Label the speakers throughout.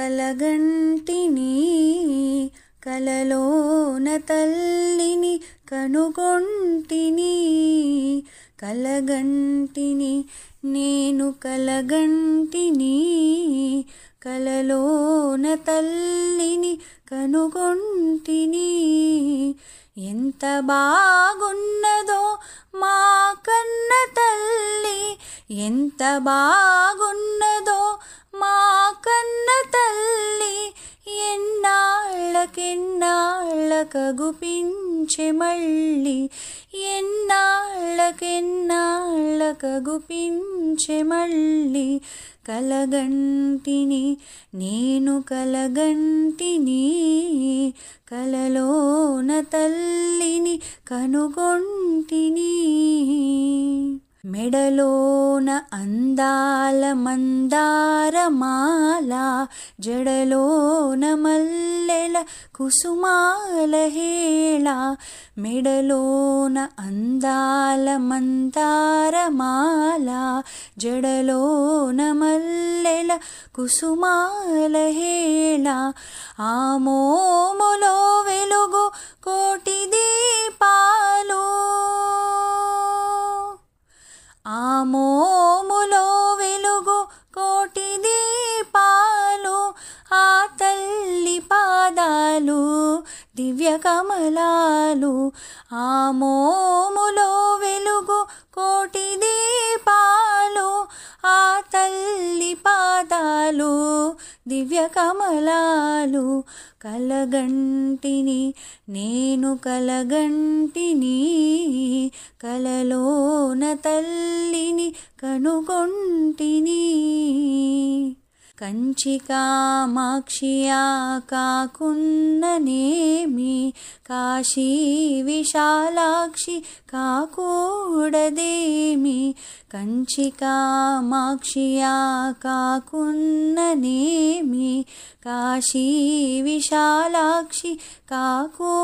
Speaker 1: కలగంటిని కలలోన తల్లిని కనుగొంటిని కలగంటిని నేను కలగంటిని కలలోన తల్లిని కనుగొంటిని ఎంత బాగున్నదో మా కన్న తల్లి ఎంత బాగున్నదో మా కన్న తల్లి ఎన్నాళ్ళకెన్నాళ్ళకగుపించే మళ్ళీ ఎన్నాళ్ళకెన్నాళ్ళకగుపించే మళ్ళీ కలగంటిని నేను కలగంటిని కలలోన తల్లిని కనుగొంటిని మెడలోన అందాల మందారమాల జడలోన మల్లెల కుసుమాల హేళ మెడలోన అందాల మందారమాల జడలోన మల్లెల కుసుమాల హేళ ఆ మోములో వెలుగు కోటి దీపాలు ఆ మోములో వెలుగు కోటి దీపాలు ఆ తల్లి పాదాలు దివ్య కమలాలు ఆ మోములో వెలుగు కోటి దీపాలు ఆ తల్లి పాదాలు దివ్య కమలాలు కలగంటిని నేను కలగంటిని కలలోన తల్లిని కనుగొంటిని కంచి కామాక్షియా కాకున్ననేమి కాశీ విశాలాక్షి కాకూడదేమి కంచి కామాక్షియా కాకున్ననేమి కాశీ విశాలాక్షి కాకూడదేమి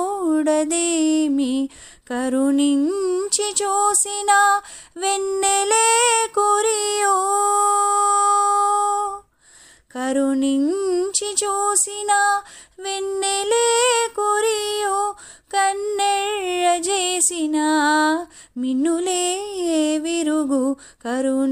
Speaker 1: కరుణించి చూసిన వెన్నెలే కురియో కరుణించి చూసిన వెన్నెలే కురియో కన్నెర్ర చేసిన మిన్నులే విరుగు కరుణి